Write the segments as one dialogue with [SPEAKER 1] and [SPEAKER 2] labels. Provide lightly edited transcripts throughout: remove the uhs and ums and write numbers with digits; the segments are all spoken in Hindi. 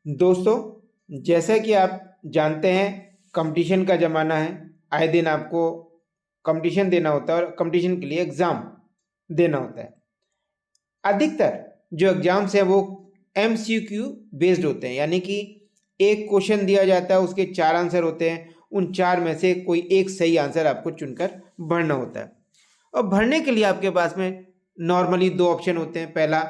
[SPEAKER 1] दोस्तों, जैसा कि आप जानते हैं कंपटीशन का ज़माना है। आए दिन आपको कंपटीशन देना होता है और कंपटीशन के लिए एग्ज़ाम देना होता है। अधिकतर जो एग्ज़ाम्स हैं वो एमसीक्यू बेस्ड होते हैं, यानी कि एक क्वेश्चन दिया जाता है, उसके 4 आंसर होते हैं। उन 4 में से कोई एक सही आंसर आपको चुनकर भरना होता है। और भरने के लिए आपके पास में नॉर्मली 2 ऑप्शन होते हैं। पहला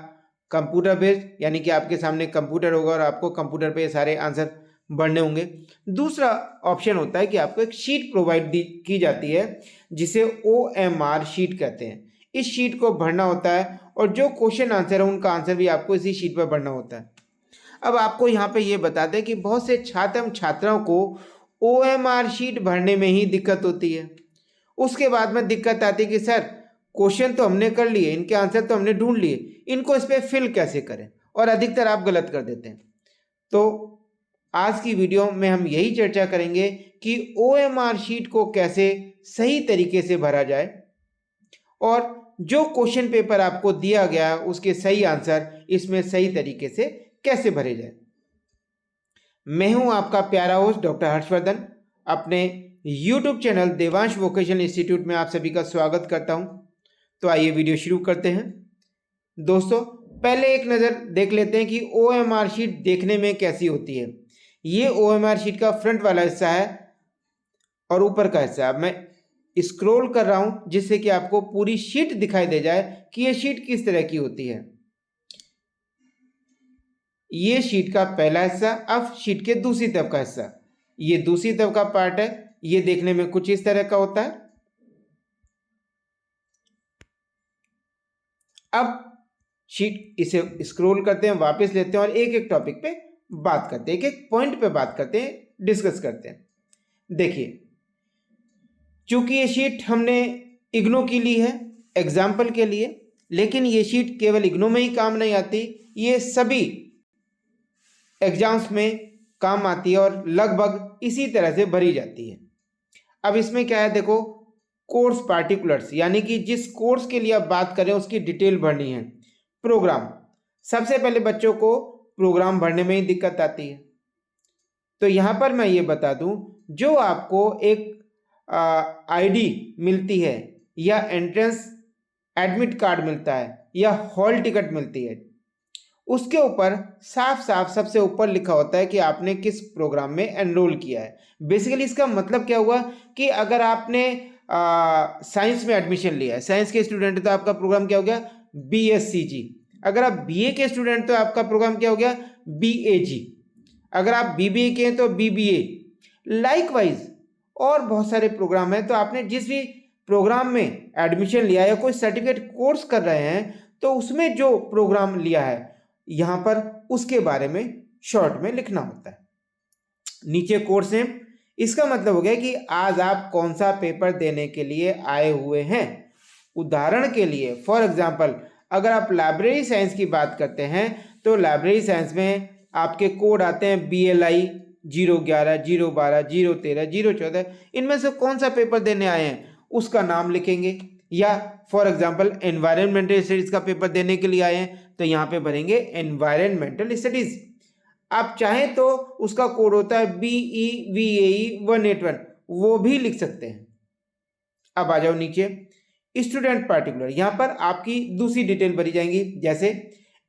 [SPEAKER 1] कंप्यूटर बेस्ड, यानी कि आपके सामने कंप्यूटर होगा और आपको कंप्यूटर पे सारे आंसर भरने होंगे। दूसरा ऑप्शन होता है कि आपको एक शीट प्रोवाइड की जाती है जिसे OMR शीट कहते हैं। इस शीट को भरना होता है और जो क्वेश्चन आंसर है उनका आंसर भी आपको इसी शीट पर भरना होता है। अब आपको यहाँ पे ये बता दें कि बहुत से छात्र एवं छात्राओं को OMR शीट भरने में ही दिक्कत होती है। उसके बाद में दिक्कत आती है कि सर क्वेश्चन तो हमने कर लिए, इनके आंसर तो हमने ढूंढ लिए, इनको इस पर फिल कैसे करें, और अधिकतर आप गलत कर देते हैं। तो आज की वीडियो में हम यही चर्चा करेंगे कि OMR शीट को कैसे सही तरीके से भरा जाए और जो क्वेश्चन पेपर आपको दिया गया है उसके सही आंसर इसमें सही तरीके से कैसे भरे जाए। मैं हूं आपका प्यारा होस्ट डॉक्टर हर्षवर्धन। अपने YouTube channel Devansh vocational institute में आप सभी का स्वागत करता हूं। तो आइए वीडियो शुरू करते हैं। दोस्तों, पहले एक नज़र देख लेते हैं कि OMR शीट देखने में कैसी होती है। ये OMR शीट का फ्रंट वाला हिस्सा है और ऊपर का हिस्सा। अब मैं स्क्रॉल कर रहा हूं जिससे कि आपको पूरी शीट दिखाई दे जाए कि ये शीट किस तरह की होती है। ये शीट का पहला हिस्सा। अब शीट के दूसरी तरफ का हिस्सा, ये दूसरी तरफ का पार्ट है। ये देखने में कुछ इस तरह का होता है। अब शीट इसे स्क्रॉल करते हैं, वापस लेते हैं और एक एक टॉपिक पे बात करते हैं, एक एक पॉइंट पे बात करते हैं, डिस्कस करते हैं। देखिए, चूंकि ये शीट हमने इग्नो की ली है एग्जाम्पल के लिए, लेकिन ये शीट केवल इग्नो में ही काम नहीं आती, ये सभी एग्जाम्स में काम आती है और लगभग इसी तरह से भरी जाती है। अब इसमें क्या है, देखो, कोर्स पार्टिकुलर्स, यानी कि जिस कोर्स के लिए आप बात करें उसकी डिटेल भरनी है। प्रोग्राम, सबसे पहले बच्चों को प्रोग्राम भरने में ही दिक्कत आती है। तो यहाँ पर मैं ये बता दूं, जो आपको एक आईडी मिलती है या एंट्रेंस एडमिट कार्ड मिलता है या हॉल टिकट मिलती है, उसके ऊपर साफ साफ सबसे ऊपर लिखा होता है कि आपने किस प्रोग्राम में एनरोल किया है। बेसिकली इसका मतलब क्या हुआ कि अगर आपने साइंस में एडमिशन लिया है, साइंस के स्टूडेंट, तो आपका प्रोग्राम क्या हो गया, BSCG। अगर आप BA के स्टूडेंट तो आपका प्रोग्राम क्या हो गया, BAG। अगर आप BBA के हैं तो BBA। लाइकवाइज और बहुत सारे प्रोग्राम हैं। तो आपने जिस भी प्रोग्राम में एडमिशन लिया या कोई सर्टिफिकेट कोर्स कर रहे हैं तो उसमें जो प्रोग्राम लिया है यहाँ पर उसके बारे में शॉर्ट में लिखना होता है। नीचे कोर्स नेम, इसका मतलब हो गया कि आज आप कौन सा पेपर देने के लिए आए हुए हैं। उदाहरण के लिए, फॉर एग्जांपल, अगर आप लाइब्रेरी साइंस की बात करते हैं तो लाइब्रेरी साइंस में आपके कोड आते हैं BLI 011, 012, 013, 014। इनमें से कौन सा पेपर देने आए हैं उसका नाम लिखेंगे। या फॉर एग्जांपल एनवायरमेंटल स्टडीज का पेपर देने के लिए आए हैं तो यहाँ पे भरेंगे एनवायरमेंटल स्टडीज। आप चाहें तो उसका कोड होता है BEVAE 181, वो भी लिख सकते हैं। अब आ जाओ नीचे, स्टूडेंट पार्टिकुलर। यहाँ पर आपकी दूसरी डिटेल भरी जाएंगी, जैसे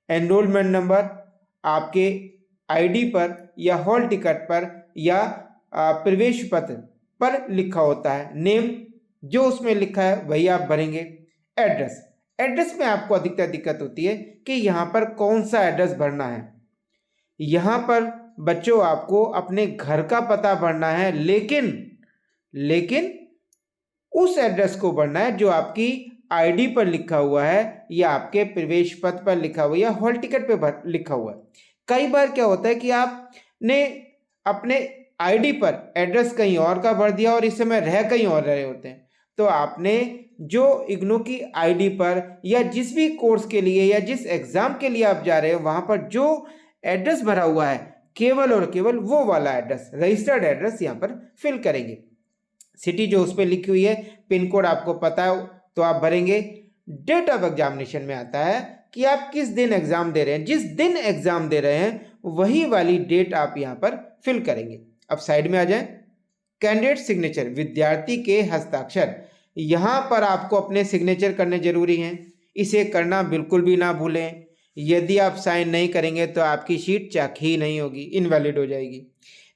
[SPEAKER 1] एनरोलमेंट नंबर आपके आईडी पर या हॉल टिकट पर या प्रवेश पत्र पर लिखा होता है। नेम, जो उसमें लिखा है वही आप भरेंगे। एड्रेस, एड्रेस में आपको अधिकतर दिक्कत होती है कि यहाँ पर कौन सा एड्रेस भरना है। यहाँ पर बच्चों आपको अपने घर का पता भरना है, लेकिन उस एड्रेस को भरना है जो आपकी आईडी पर लिखा हुआ है या आपके प्रवेश पत्र पर लिखा हुआ है या हॉल टिकट पर लिखा हुआ है। कई बार क्या होता है कि आपने अपने आईडी पर एड्रेस कहीं और का भर दिया और इस समय रह कहीं और रहे होते हैं। तो आपने जो इग्नो की आईडी पर या जिस भी कोर्स के लिए या जिस एग्जाम के लिए आप जा रहे हो वहां पर जो एड्रेस भरा हुआ है, केवल और केवल वो वाला एड्रेस, रजिस्टर्ड एड्रेस यहाँ पर फिल करेंगे। सिटी जो उस पर लिखी हुई है, पिन कोड आपको पता है तो आप भरेंगे। डेट ऑफ एग्जामिनेशन में आता है कि आप किस दिन एग्जाम दे रहे हैं। जिस दिन एग्जाम दे रहे हैं वही वाली डेट आप यहाँ पर फिल करेंगे। अब साइड में आ जाए, कैंडिडेट सिग्नेचर, विद्यार्थी के हस्ताक्षर, यहाँ पर आपको अपने सिग्नेचर करने जरूरी हैं, इसे करना बिल्कुल भी ना भूलें। यदि आप साइन नहीं करेंगे तो आपकी शीट चेक ही नहीं होगी, इनवैलिड हो जाएगी।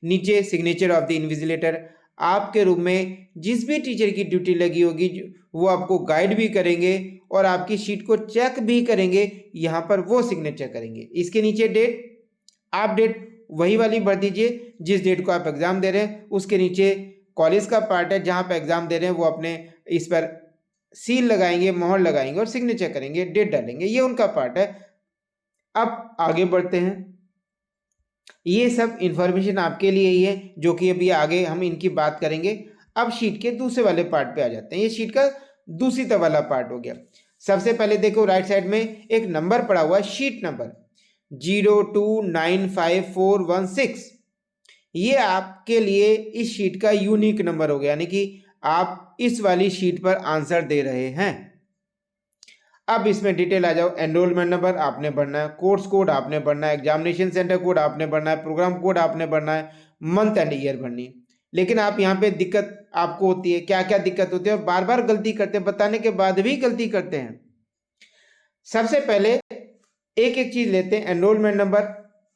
[SPEAKER 1] नीचे सिग्नेचर ऑफ द इन्विजिलेटर, आपके रूम में जिस भी टीचर की ड्यूटी लगी होगी वो आपको गाइड भी करेंगे और आपकी शीट को चेक भी करेंगे, यहाँ पर वो सिग्नेचर करेंगे। इसके नीचे डेट, आप डेट वही वाली भर दीजिए जिस डेट को आप एग्जाम दे रहे हैं। उसके नीचे कॉलेज का पार्ट है जहाँ पे एग्जाम दे रहे हैं, वो अपने इस पर सील लगाएंगे, मोहर लगाएंगे और सिग्नेचर करेंगे, डेट डालेंगे, ये उनका पार्ट है। अब आगे बढ़ते हैं, ये सब इंफॉर्मेशन आपके लिए ही है जो कि अभी आगे हम इनकी बात करेंगे। अब शीट के दूसरे वाले पार्ट पे आ जाते हैं, ये शीट का दूसरी तरफ वाला पार्ट हो गया। सबसे पहले देखो राइट साइड में एक नंबर पड़ा हुआ है, शीट नंबर 0295416, ये आपके लिए इस शीट का यूनिक नंबर हो गया, यानी कि आप इस वाली शीट पर आंसर दे रहे हैं। अब इसमें डिटेल आ जाओ, एनरोलमेंट नंबर आपने भरना है, कोर्स कोड आपने भरना है, एग्जामिनेशन सेंटर कोड आपने भरना है, प्रोग्राम कोड आपने भरना है, मंथ एंड ईयर भरनी है। लेकिन आप यहाँ पे दिक्कत आपको होती है, क्या क्या दिक्कत होती है और बार बार गलती करते हैं, बताने के बाद भी गलती करते हैं। सबसे पहले एक एक चीज लेते हैं, एनरोलमेंट नंबर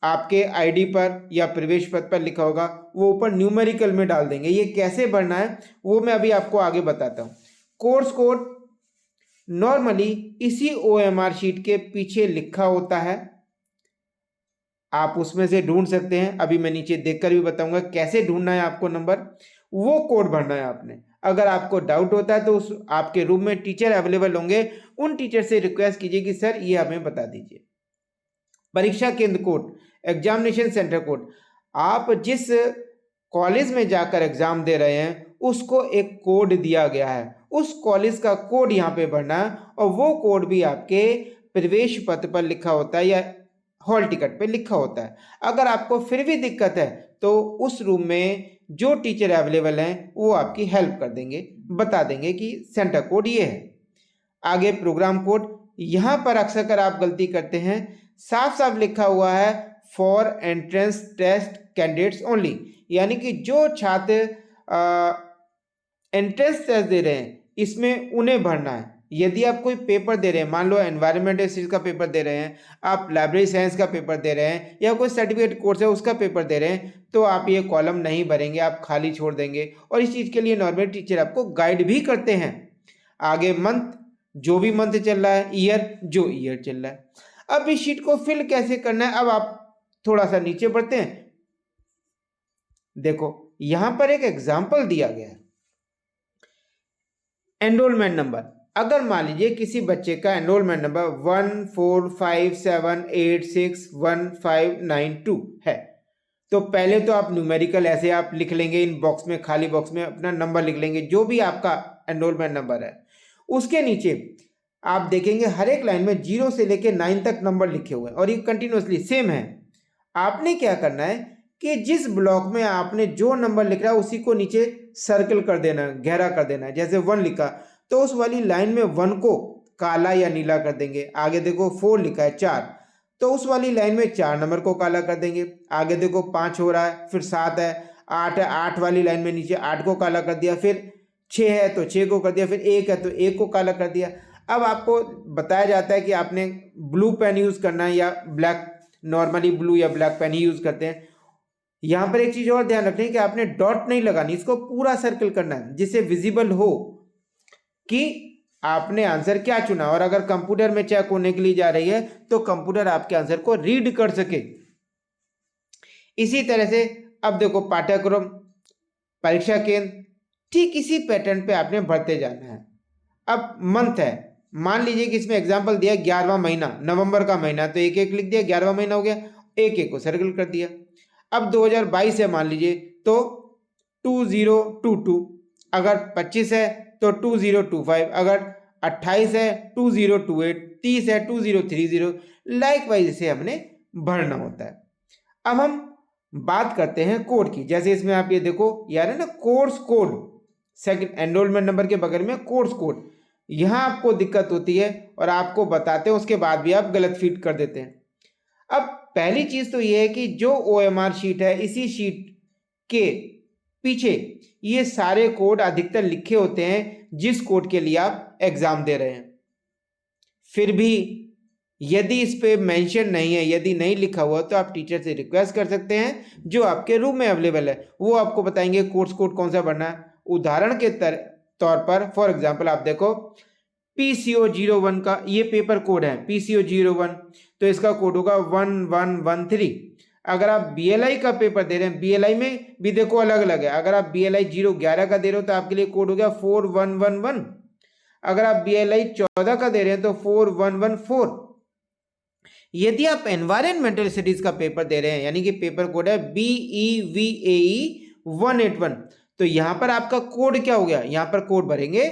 [SPEAKER 1] आपके आईडी पर या प्रवेश पत्र पर लिखा होगा, वो ऊपर न्यूमेरिकल में डाल देंगे। ये कैसे भरना है वो मैं अभी आपको आगे बताता हूँ। कोर्स कोड नॉर्मली इसी OMR शीट के पीछे लिखा होता है, आप उसमें से ढूंढ सकते हैं। अभी मैं नीचे देखकर भी बताऊंगा कैसे ढूंढना है आपको नंबर, वो कोड भरना है आपने। अगर आपको डाउट होता है तो उस आपके रूम में टीचर अवेलेबल होंगे, उन टीचर से रिक्वेस्ट कीजिए कि सर ये हमें बता दीजिए। परीक्षा केंद्र कोड, एग्जामिनेशन सेंटर कोड, आप जिस कॉलेज में जाकर एग्जाम दे रहे हैं उसको एक कोड दिया गया है, उस कॉलेज का कोड यहाँ पे भरना है और वो कोड भी आपके प्रवेश पत्र पर लिखा होता है या हॉल टिकट पे लिखा होता है। अगर आपको फिर भी दिक्कत है तो उस रूम में जो टीचर अवेलेबल हैं वो आपकी हेल्प कर देंगे, बता देंगे कि सेंटर कोड ये है। आगे प्रोग्राम कोड, यहाँ पर अक्सर आप गलती करते हैं, साफ साफ लिखा हुआ है for entrance test candidates only, यानी कि जो छात्र एंट्रेंस टेस्ट दे रहे हैं इसमें उन्हें भरना है। यदि आप कोई पेपर दे रहे हैं, मान लो एनवायरमेंटल स्टडीज का पेपर दे रहे हैं, आप लाइब्रेरी साइंस का पेपर दे रहे हैं या कोई सर्टिफिकेट कोर्स है उसका पेपर दे रहे हैं, तो आप ये कॉलम नहीं भरेंगे, आप खाली छोड़ देंगे। और इस चीज़ के लिए नॉर्मल टीचर आपको गाइड भी करते हैं। आगे मंथ, जो भी मंथ चल रहा है, ईयर जो ईयर चल रहा है। अब इस शीट को फिल कैसे करना है, अब आप थोड़ा सा नीचे बढ़ते हैं। देखो यहां पर एक एग्जाम्पल दिया गया है, एनरोलमेंट नंबर। अगर मान लीजिए किसी बच्चे का एनरोलमेंट नंबर 14578611592 है, तो पहले तो आप न्यूमेरिकल ऐसे आप लिख लेंगे, इन बॉक्स में, खाली बॉक्स में अपना नंबर लिख लेंगे जो भी आपका एनरोलमेंट नंबर है। उसके नीचे आप देखेंगे हर एक लाइन में 0 से लेके 9 तक नंबर लिखे हुए हैं और ये कंटिन्यूसली सेम है। आपने क्या करना है कि जिस ब्लॉक में आपने जो नंबर लिख रहा है उसी को नीचे सर्कल कर देना है, गहरा कर देना है। जैसे 1 लिखा तो उस वाली लाइन में 1 को काला या नीला कर देंगे। आगे देखो 4 लिखा है 4, तो उस वाली लाइन में 4 नंबर को काला कर देंगे। आगे देखो 5 हो रहा है, फिर 7 है, 8 है, 8 वाली लाइन में नीचे 8 को काला कर दिया, फिर 6 है तो 6 को कर दिया, फिर 1 है तो 1 को काला कर दिया। अब आपको बताया जाता है कि आपने ब्लू पेन यूज करना है या ब्लैक, नॉर्मली ब्लू या ब्लैक पेन ही यूज करते हैं। यहां पर एक चीज और ध्यान रखनी है कि आपने डॉट नहीं लगानी, इसको पूरा सर्कल करना है जिससे विजिबल हो कि आपने आंसर क्या चुना। और अगर कंप्यूटर में चेक होने के लिए जा रही है तो कंप्यूटर आपके आंसर को रीड कर सके। इसी तरह से अब देखो पाठ्यक्रम, परीक्षा केंद्र, ठीक इसी पैटर्न पे आपने भरते जाना है। अब मंथ है, मान लीजिए कि इसमें एग्जाम्पल दिया 11वां महीना, नवंबर का महीना, तो 1 1 लिख दिया, 11वां महीना हो गया, 1 1 को सर्कल कर दिया। अब 2022 है मान लीजिए तो 2022, अगर 25 है तो 2025, अगर 28 है 2028, 30 है 2030, लाइक वाइज इसे हमने भरना होता है। अब हम बात करते हैं कोड की। जैसे इसमें आप ये देखो यार है ना, course code, second enrolment number के बगल में कोर्स कोड, यहां आपको दिक्कत होती है और आपको बताते हैं, उसके बाद भी आप गलत फीड कर देते हैं। अब पहली चीज तो ये है कि जो OMR शीट है, इसी शीट के पीछे ये सारे कोड अधिकतर लिखे होते हैं जिस कोड के लिए आप एग्जाम दे रहे हैं। फिर भी यदि इस पे मेंशन नहीं है, यदि नहीं लिखा हुआ, तो आप टीचर से रिक्वेस्ट कर सकते हैं, जो आपके रूम में अवेलेबल है वो आपको बताएंगे कोर्स कोड कौन सा भरना है। उदाहरण के तौर पर फॉर एग्जांपल आप देखो PCO01 का ये पेपर कोड है PCO01, तो इसका कोड होगा 1113। अगर आप BLI का पेपर दे रहे हैं, BLI में भी देखो अलग अलग है। अगर आप BLI 011 का दे रहे हो तो आपके लिए कोड हो गया 4111। अगर आप BLI 14 का दे रहे हैं तो 4114। यदि आप एनवायरमेंटल स्टडीज का पेपर दे रहे हैं, यानी कि पेपर कोड है BEVAE 181, तो यहां पर आपका कोड क्या हो गया, यहां पर कोड भरेंगे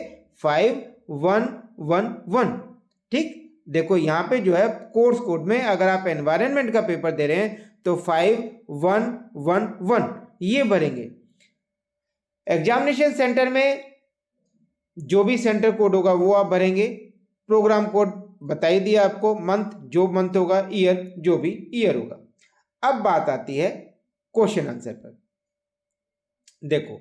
[SPEAKER 1] 5111। ठीक, देखो यहां पे जो है कोर्स कोड में अगर आप एनवायरनमेंट का पेपर दे रहे हैं तो 5111 ये भरेंगे। एग्जामिनेशन सेंटर में जो भी सेंटर कोड होगा वो आप भरेंगे। प्रोग्राम कोड बता ही दिया आपको, मंथ जो मंथ होगा, ईयर जो भी ईयर होगा। अब बात आती है क्वेश्चन आंसर पर। देखो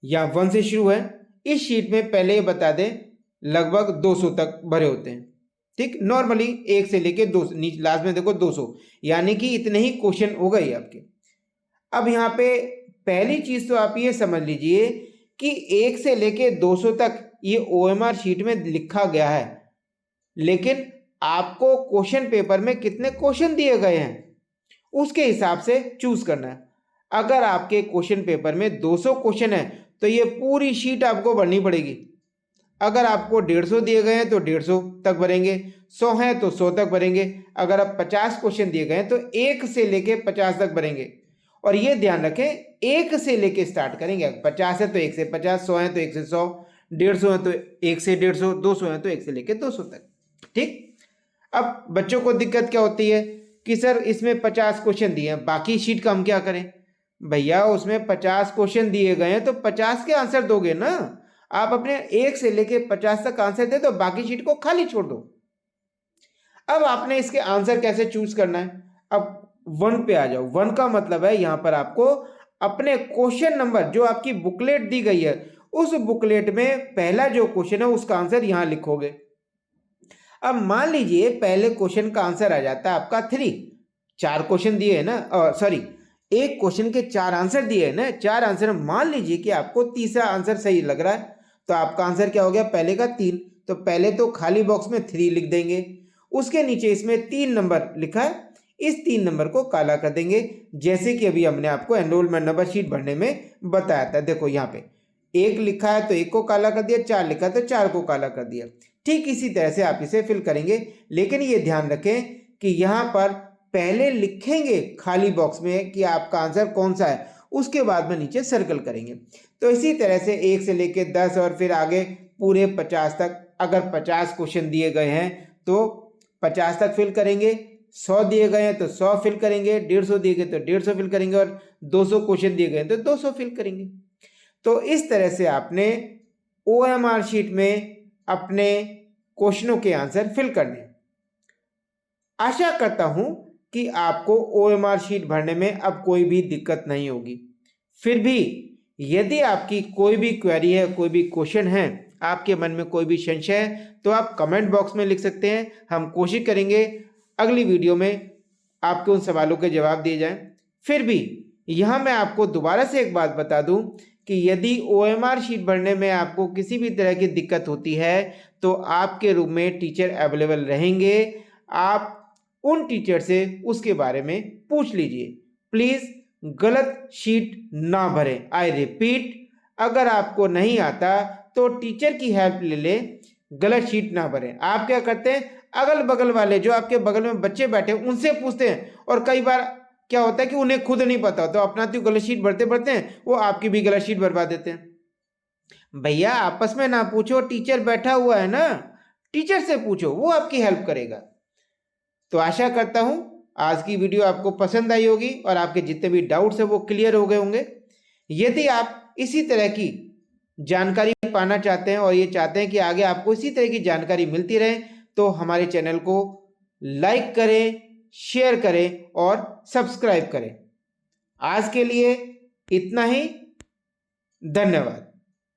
[SPEAKER 1] यहां 1 से शुरू है। इस शीट में पहले ये बता दें लगभग 200 तक भरे होते हैं। ठीक, नॉर्मली 1 से लेके 2 लास्ट में देखो 200, यानी कि इतने ही क्वेश्चन हो गए आपके। अब यहाँ पे पहली चीज तो आप ये समझ लीजिए कि 1 से लेके 200 तक ये OMR शीट में लिखा गया है, लेकिन आपको क्वेश्चन पेपर में कितने क्वेश्चन दिए गए हैं उसके हिसाब से चूज करना है। अगर आपके क्वेश्चन पेपर में 200 क्वेश्चन है तो ये पूरी शीट आपको भरनी पड़ेगी। अगर आपको 150 दिए गए हैं तो 150 तक भरेंगे, 100 है तो 100 तक भरेंगे। अगर आप 50 क्वेश्चन दिए गए हैं तो 1 से लेके 50 तक भरेंगे। और ये ध्यान रखें 1 से लेके स्टार्ट करेंगे। 50 है तो 1 से 50, 100 है तो 1 से 100, 150 है तो 1 से 150, 200 है तो 1 से लेके 200 तक। ठीक, अब बच्चों को दिक्कत क्या होती है कि सर इसमें 50 क्वेश्चन दिए हैं, बाकी शीट का हम क्या करें। भैया उसमें 50 क्वेश्चन दिए गए हैं तो 50 के आंसर दोगे ना। आप अपने 1 से लेके 50 तक आंसर दे दो, बाकी शीट को खाली छोड़ दो। अब आपने इसके आंसर कैसे चूज करना है। अब 1 पे आ जाओ। 1 का मतलब है यहां पर आपको अपने क्वेश्चन नंबर जो आपकी बुकलेट दी गई है उस बुकलेट में पहला जो क्वेश्चन है उसका आंसर यहां लिखोगे। अब मान लीजिए पहले क्वेश्चन का आंसर आ जाता है आपका 3। 4 क्वेश्चन दिए है ना, सॉरी, एक क्वेश्चन के 4 आंसर दिए है ना। 4 आंसर, मान लीजिए कि आपको तीसरा आंसर सही लग रहा है तो आपका आंसर क्या हो गया, पहले का 3। तो पहले तो खाली बॉक्स में 3 लिख देंगे, उसके नीचे इसमें 3 नंबर लिखा है, इस 3 नंबर को काला कर देंगे, जैसे कि अभी हमने आपको एनरोलमेंट नंबर शीट भरने में बताया था। देखो यहाँ पे 1 लिखा है तो 1 को काला कर दिया, 4 लिखा है तो 4 को काला कर दिया। ठीक इसी तरह से आप इसे फिल करेंगे, लेकिन ये ध्यान रखें कि यहाँ पर पहले लिखेंगे खाली बॉक्स में कि आपका आंसर कौन सा है, उसके बाद में नीचे सर्कल करेंगे। तो इसी तरह से 1 से लेके 10 और फिर आगे पूरे 50 तक। अगर 50 क्वेश्चन दिए गए हैं तो 50 तक फिल करेंगे, 100 दिए गए हैं तो 100 फिल करेंगे, 150 दिए गए तो 150 फिल करेंगे, और 200 क्वेश्चन दिए गए तो 200 फिल करेंगे। तो इस तरह से आपने OMR शीट में अपने क्वेश्चनों के आंसर फिल करने। आशा करता हूं कि आपको OMR शीट भरने में अब कोई भी दिक्कत नहीं होगी। फिर भी यदि आपकी कोई भी क्वेरी है, कोई भी क्वेश्चन है, आपके मन में कोई भी संशय है तो आप कमेंट बॉक्स में लिख सकते हैं। हम कोशिश करेंगे अगली वीडियो में आपके उन सवालों के जवाब दिए जाएं। फिर भी यहाँ मैं आपको दोबारा से एक बात बता दूं कि यदि OMR शीट भरने में आपको किसी भी तरह की दिक्कत होती है तो आपके रूम में टीचर अवेलेबल रहेंगे। आप उन टीचर से उसके बारे में पूछ लीजिए। प्लीज गलत शीट ना भरें। आई रिपीट, अगर आपको नहीं आता तो टीचर की हेल्प ले लें, गलत शीट ना भरें। आप क्या करते हैं, अगल बगल वाले जो आपके बगल में बच्चे बैठे उनसे पूछते हैं, और कई बार क्या होता है कि उन्हें खुद नहीं पता, तो अपना तो गलत शीट भरते भरते हैं वो आपकी भी गलत शीट भरवा देते हैं। भैया आपस में ना पूछो, टीचर बैठा हुआ है ना, टीचर से पूछो, वो आपकी हेल्प करेगा। तो आशा करता हूं आज की वीडियो आपको पसंद आई होगी और आपके जितने भी डाउट्स हैं वो क्लियर हो गए होंगे। यदि आप इसी तरह की जानकारी पाना चाहते हैं और ये चाहते हैं कि आगे आपको इसी तरह की जानकारी मिलती रहे तो हमारे चैनल को लाइक करें, शेयर करें और सब्सक्राइब करें। आज के लिए इतना ही। धन्यवाद।